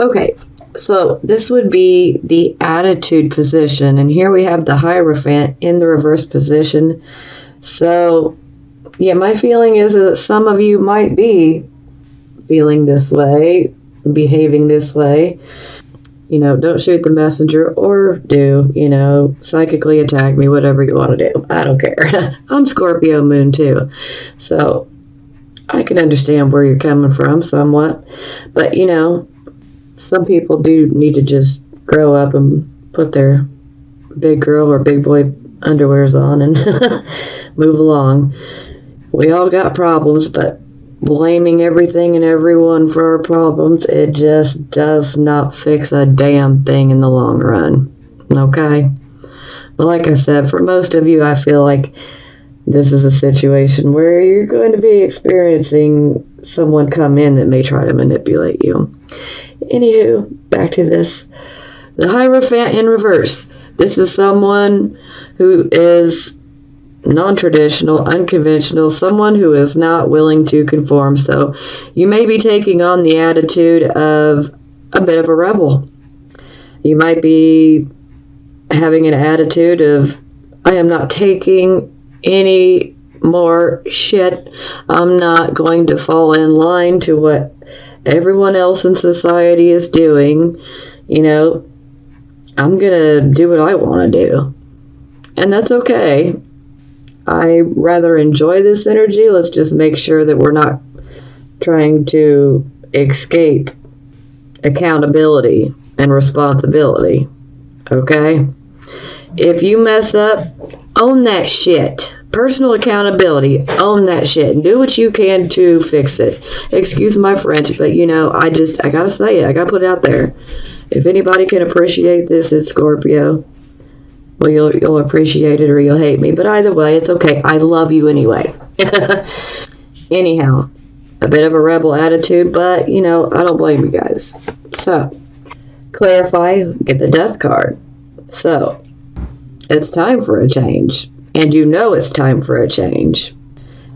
Okay, so this would be the attitude position, and here we have the Hierophant in the reverse position. So, yeah, my feeling is that some of you might be feeling this way, behaving this way. Don't shoot the messenger, or do, psychically attack me, whatever you want to do. I don't care. I'm Scorpio moon too. So I can understand where you're coming from somewhat. But, some people do need to just grow up and put their big girl or big boy underwears on and move along. We all got problems, but blaming everything and everyone for our problems, it just does not fix a damn thing in the long run. Okay? But like I said, for most of you, I feel like this is a situation where you're going to be experiencing someone come in that may try to manipulate you. Anywho, back to this. The Hierophant in reverse. This is someone who is non-traditional, unconventional, someone who is not willing to conform. So you may be taking on the attitude of a bit of a rebel. You might be having an attitude of, I am not taking any more shit. I'm not going to fall in line to what everyone else in society is doing. I'm going to do what I want to do. And that's okay. I rather enjoy this energy. Let's just make sure that we're not trying to escape accountability and responsibility. Okay? If you mess up, own that shit. Personal accountability, own that shit. And do what you can to fix it. Excuse my French, but I gotta say it. I gotta put it out there. If anybody can appreciate this, it's Scorpio. Well, you'll appreciate it or you'll hate me. But either way, it's okay. I love you anyway. Anyhow, a bit of a rebel attitude, but, I don't blame you guys. So, clarify, get the Death card. So, it's time for a change. And it's time for a change.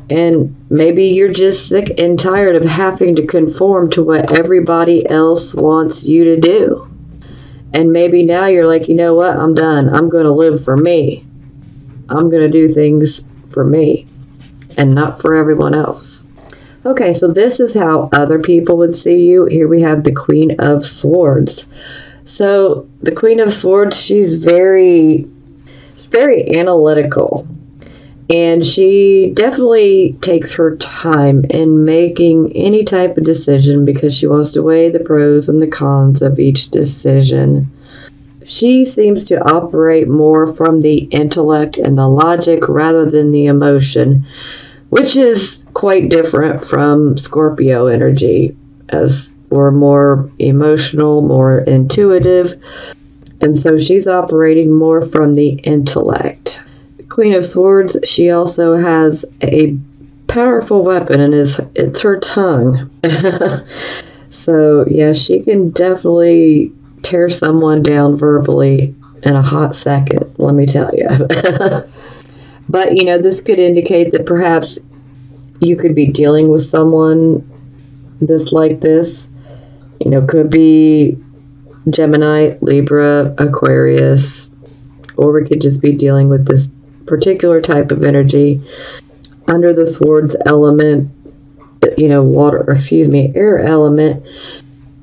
And maybe you're just sick and tired of having to conform to what everybody else wants you to do. And maybe now you're like, you know what, I'm done. I'm going to live for me. I'm going to do things for me and not for everyone else. Okay, so this is how other people would see you. Here we have the Queen of Swords. So the Queen of Swords, she's very analytical. And she definitely takes her time in making any type of decision because she wants to weigh the pros and the cons of each decision. She seems to operate more from the intellect and the logic rather than the emotion, which is quite different from Scorpio energy, as we're more emotional, more intuitive. And so she's operating more from the intellect. Queen of Swords, she also has a powerful weapon, and it's her tongue. So, yeah, she can definitely tear someone down verbally in a hot second, let me tell you. But, this could indicate that perhaps you could be dealing with someone that's like this. Could be Gemini, Libra, Aquarius, or we could just be dealing with this particular type of energy under the Swords element, air element.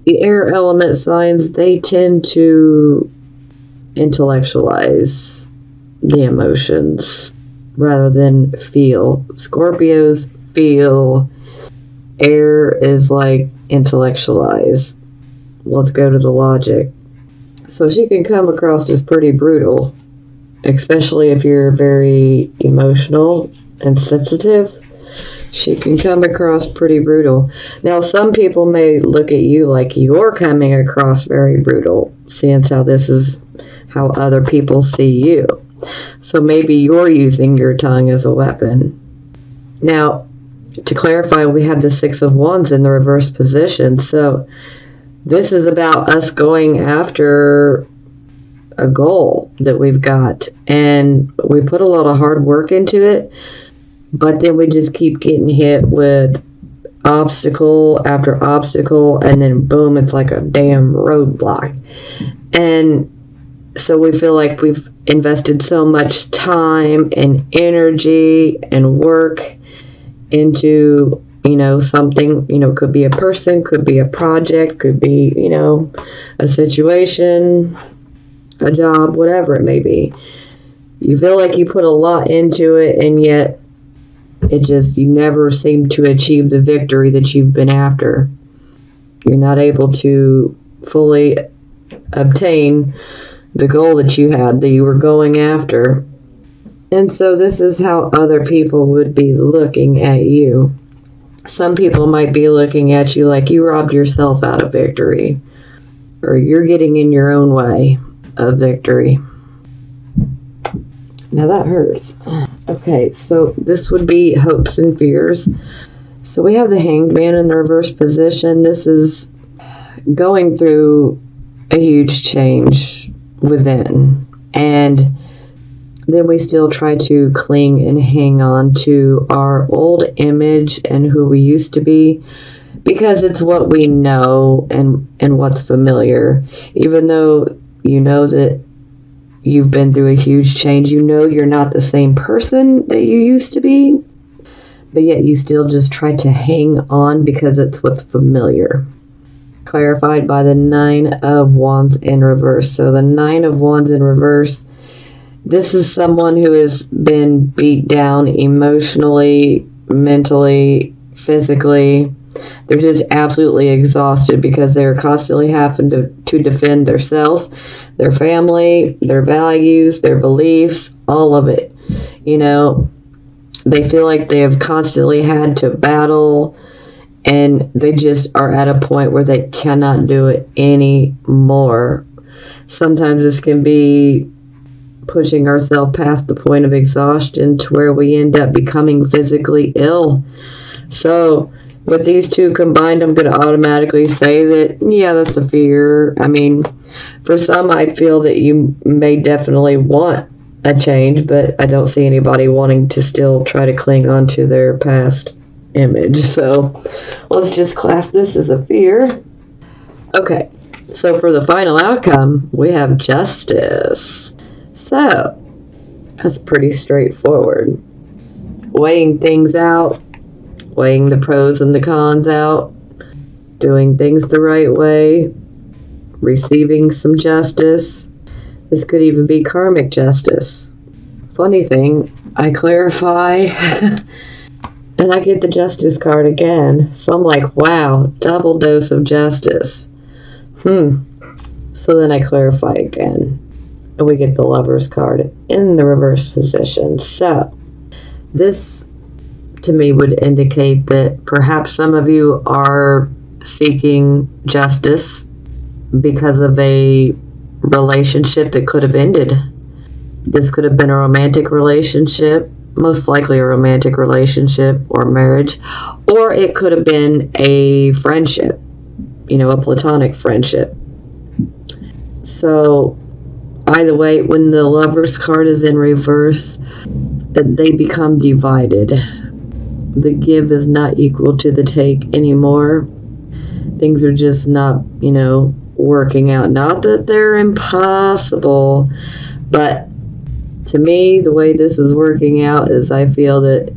The air element signs, they tend to intellectualize the emotions rather than feel. Scorpios feel. Air is like intellectualize. Let's go to the logic. So she can come across as pretty brutal, especially if you're very emotional and sensitive. She can come across pretty brutal. Now, some people may look at you like you're coming across very brutal, seeing how this is how other people see you. So maybe you're using your tongue as a weapon. Now, to clarify, we have the Six of Wands in the reverse position. So this is about us going after a goal that we've got, and we put a lot of hard work into it, but then we just keep getting hit with obstacle after obstacle, and then boom, it's like a damn roadblock. And so we feel like we've invested so much time and energy and work into, something, could be a person, could be a project, could be, a situation, a job, whatever it may be. You feel like you put a lot into it, and yet you never seem to achieve the victory that you've been after. You're not able to fully obtain the goal that you were going after. And so this is how other people would be looking at you. Some people might be looking at you like you robbed yourself out of victory, or you're getting in your own way of victory. Now that hurts. Okay, so this would be hopes and fears. So we have the Hanged Man in the reverse position. This is going through a huge change within, and then we still try to cling and hang on to our old image and who we used to be, because it's what we know and what's familiar. Even though you know that you've been through a huge change, you're not the same person that you used to be, but yet you still just try to hang on because it's what's familiar. Clarified by the 9 of Wands in reverse. So the 9 of Wands in reverse, this is someone who has been beat down emotionally, mentally, physically. They're just absolutely exhausted because they're constantly having to defend themselves, their family, their values, their beliefs, all of it. They feel like they have constantly had to battle, and they just are at a point where they cannot do it anymore. Sometimes this can be pushing ourselves past the point of exhaustion to where we end up becoming physically ill. So with these two combined, I'm going to automatically say that, yeah, that's a fear. I mean, for some, I feel that you may definitely want a change, but I don't see anybody wanting to still try to cling on to their past image. So let's just class this as a fear. Okay, so for the final outcome, we have Justice. So that's pretty straightforward. Weighing things out, weighing the pros and the cons out, doing things the right way, receiving some justice. This could even be karmic justice. Funny thing, I clarify and I get the Justice card again. So I'm like, wow, double dose of justice. So then I clarify again, and we get the Lover's card in the reverse position. So this to me would indicate that perhaps some of you are seeking justice because of a relationship that could have ended. This could have been a romantic relationship, most likely a romantic relationship or marriage, or it could have been a friendship, a platonic friendship. So either way, when the Lover's card is in reverse, they become divided. The give is not equal to the take anymore. Things are just not, working out. Not that they're impossible, but to me, the way this is working out is I feel that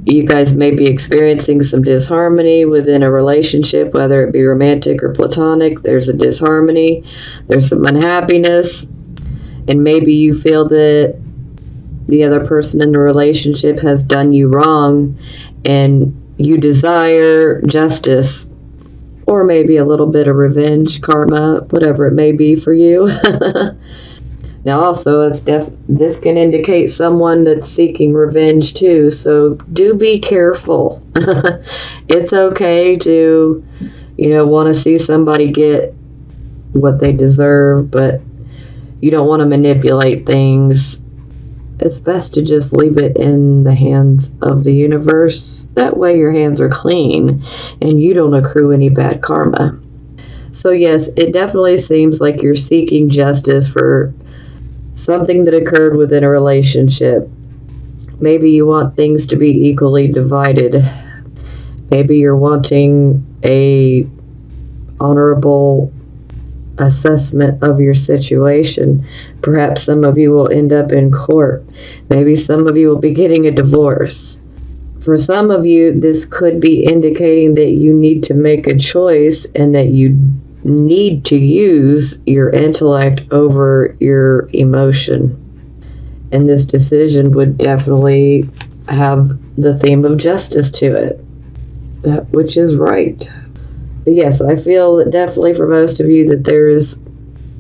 you guys may be experiencing some disharmony within a relationship, whether it be romantic or platonic. There's a disharmony. There's some unhappiness. And maybe you feel that the other person in the relationship has done you wrong and you desire justice, or maybe a little bit of revenge, karma, whatever it may be for you. Now also, this can indicate someone that's seeking revenge too, so do be careful. It's okay to, want to see somebody get what they deserve, but you don't want to manipulate things. It's best to just leave it in the hands of the universe. That way your hands are clean and you don't accrue any bad karma. So yes, it definitely seems like you're seeking justice for something that occurred within a relationship. Maybe you want things to be equally divided. Maybe you're wanting a honorable assessment of your situation. Perhaps some of you will end up in court. Maybe some of you will be getting a divorce. For some of you, this could be indicating that you need to make a choice and that you need to use your intellect over your emotion. And this decision would definitely have the theme of justice to it, which is right. But yes, I feel that definitely for most of you that there is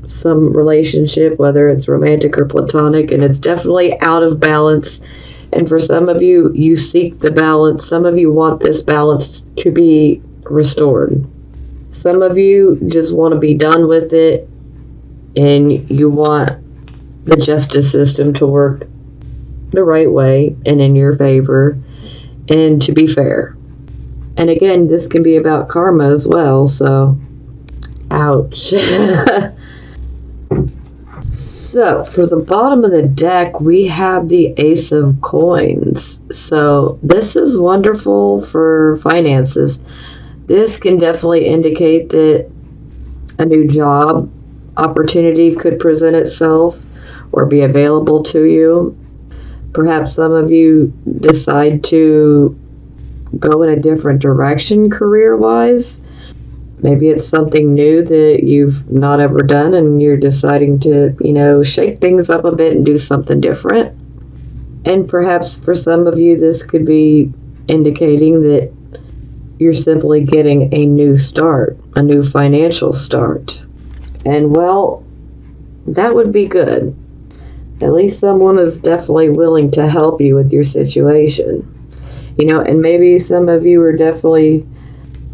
some relationship, whether it's romantic or platonic, and it's definitely out of balance. And for some of you, you seek the balance. Some of you want this balance to be restored. Some of you just want to be done with it, and you want the justice system to work the right way and in your favor and to be fair. And again, this can be about karma as well, so ouch. So for the bottom of the deck, we have the Ace of Coins. So this is wonderful for finances. This can definitely indicate that a new job opportunity could present itself or be available to you. Perhaps some of you decide to go in a different direction career-wise. Maybe it's something new that you've not ever done and you're deciding to, shake things up a bit and do something different. And perhaps for some of you, this could be indicating that you're simply getting a new start, a new financial start. And well, that would be good. At least someone is definitely willing to help you with your situation. And maybe some of you are definitely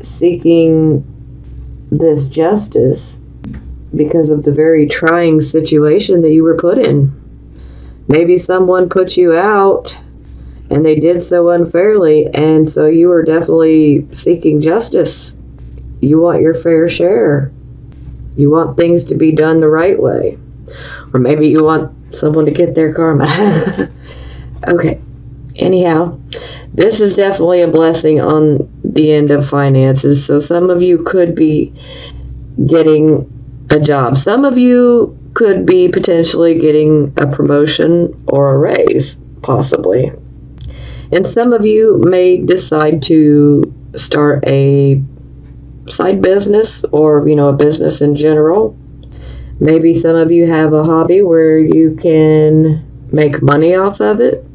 seeking this justice because of the very trying situation that you were put in. Maybe someone put you out and they did so unfairly, and so you are definitely seeking justice. You want your fair share. You want things to be done the right way. Or maybe you want someone to get their karma. Okay. Anyhow, this is definitely a blessing on the end of finances. So some of you could be getting a job. Some of you could be potentially getting a promotion or a raise, possibly. And some of you may decide to start a side business or, a business in general. Maybe some of you have a hobby where you can make money off of it.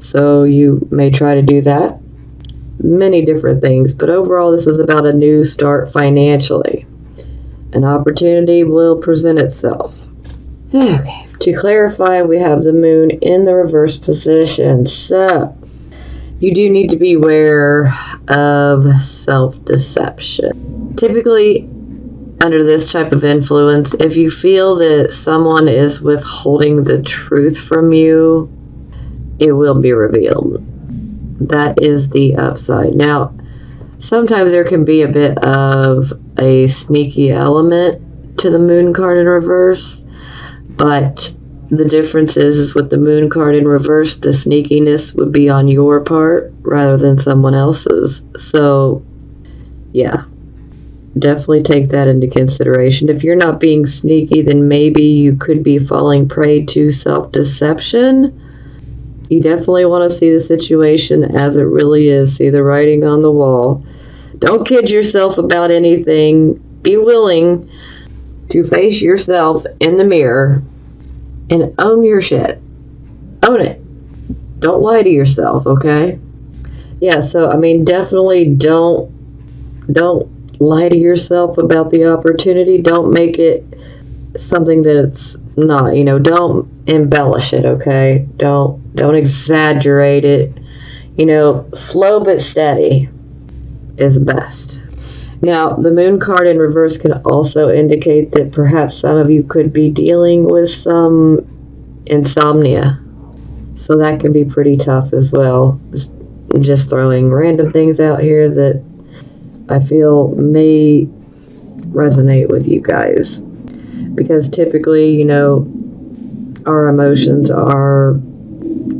So you may try to do that. Many different things. But overall, this is about a new start financially. An opportunity will present itself. Okay. To clarify, we have the moon in the reverse position. So you do need to be aware of self-deception. Typically, under this type of influence, if you feel that someone is withholding the truth from you, it will be revealed. That is the upside. Now, sometimes there can be a bit of a sneaky element to the moon card in reverse, but the difference is with the moon card in reverse, the sneakiness would be on your part rather than someone else's. So, yeah, definitely take that into consideration. If you're not being sneaky, then maybe you could be falling prey to self-deception. You definitely want to see the situation as it really is. See the writing on the wall. Don't kid yourself about anything. Be willing to face yourself in the mirror and own your shit. Own it. Don't lie to yourself, okay? Yeah, so, definitely don't lie to yourself about the opportunity. Don't make it something that it's not. Don't embellish it, okay? Don't exaggerate it. Slow but steady is best. Now, the moon card in reverse can also indicate that perhaps some of you could be dealing with some insomnia. So that can be pretty tough as well. Just throwing random things out here that I feel may resonate with you guys. Because typically, our emotions are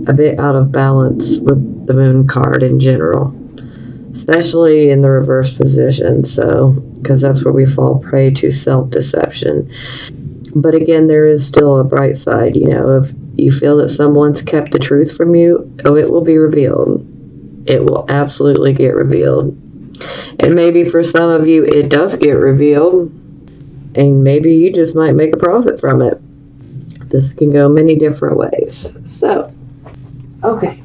a bit out of balance with the moon card in general. especially in the reverse position. So, because that's where we fall prey to self-deception. But again, there is still a bright side. If you feel that someone's kept the truth from you, it will be revealed. It will absolutely get revealed. And maybe for some of you, it does get revealed, and maybe you just might make a profit from it. This can go many different ways. So, okay.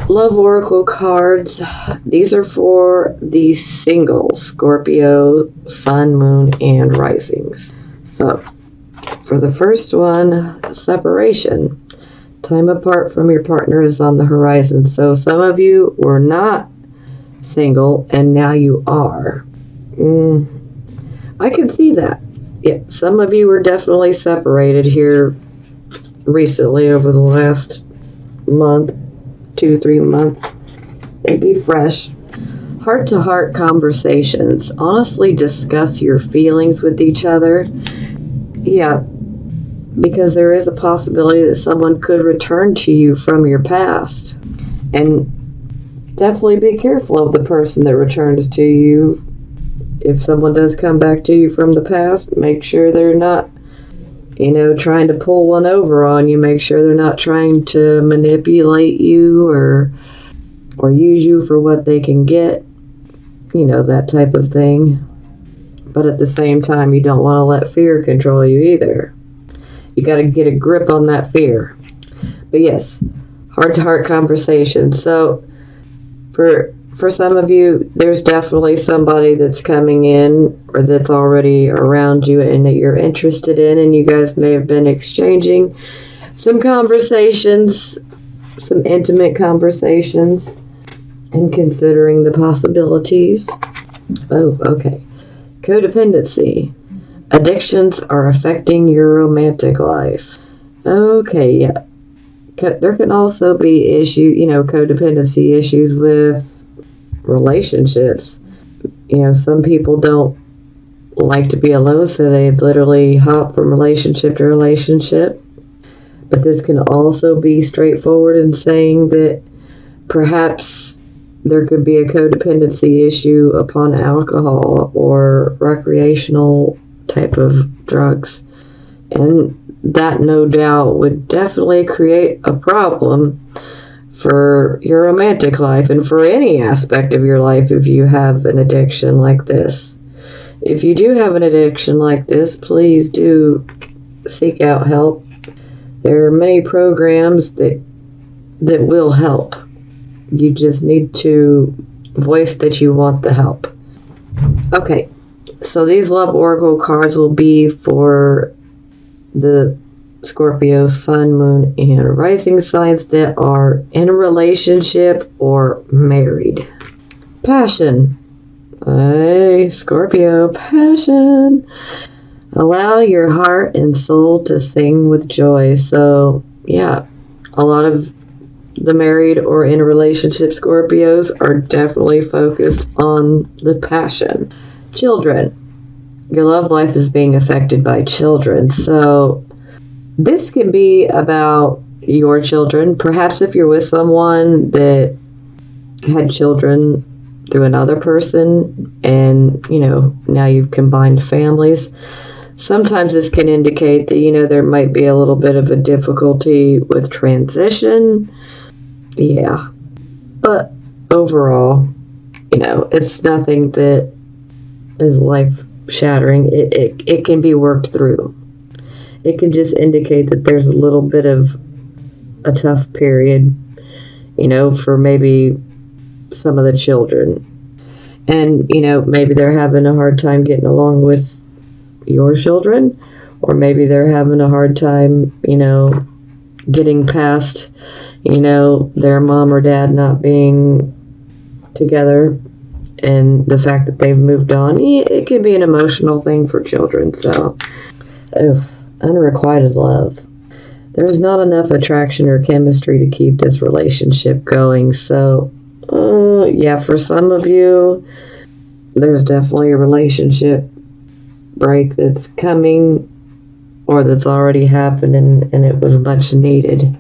Love Oracle cards. These are for the single Scorpio, Sun, Moon, and Risings. So, for the first one, separation. Time apart from your partner is on the horizon. So some of you were not single and now you are. I can see that. Yeah, some of you were definitely separated here recently over the last month, 2-3 months. Maybe fresh. Heart-to-heart conversations. Honestly discuss your feelings with each other. Yeah, because there is a possibility that someone could return to you from your past. And definitely be careful of the person that returns to you. If someone does come back to you from the past, make sure they're not, trying to pull one over on you. Make sure they're not trying to manipulate you or use you for what they can get. That type of thing. But at the same time, you don't want to let fear control you either. You got to get a grip on that fear. But yes, heart-to-heart conversations. So for some of you, there's definitely somebody that's coming in or that's already around you and that you're interested in, and you guys may have been exchanging some conversations, some intimate conversations, and considering the possibilities. Oh, okay. Codependency. Addictions are affecting your romantic life. Okay, yeah. There can also be codependency issues with relationships. Some people don't like to be alone, so they literally hop from relationship to relationship. But this can also be straightforward in saying that perhaps there could be a codependency issue upon alcohol or recreational type of drugs. And that, no doubt, would definitely create a problem for your romantic life and for any aspect of your life if you have an addiction like this. If you do have an addiction like this, please do seek out help. There are many programs that will help. You just need to voice that you want the help. Okay, so these Love Oracle cards will be for the Scorpio, Sun, Moon, and Rising signs that are in a relationship or married. Passion. Hey, Scorpio, passion. Allow your heart and soul to sing with joy. So, yeah, a lot of the married or in a relationship Scorpios are definitely focused on the passion. Children. Your love life is being affected by children. So this can be about your children. Perhaps if you're with someone that had children through another person and, now you've combined families. Sometimes this can indicate that, there might be a little bit of a difficulty with transition. Yeah. But overall, it's nothing that is life-shattering. It can be worked through. It can just indicate that there's a little bit of a tough period, for maybe some of the children. And, maybe they're having a hard time getting along with your children, or maybe they're having a hard time, getting past, their mom or dad not being together and the fact that they've moved on. It can be an emotional thing for children. So, unrequited love. There's not enough attraction or chemistry to keep this relationship going. So, for some of you, there's definitely a relationship break that's coming or that's already happened, and it was much needed.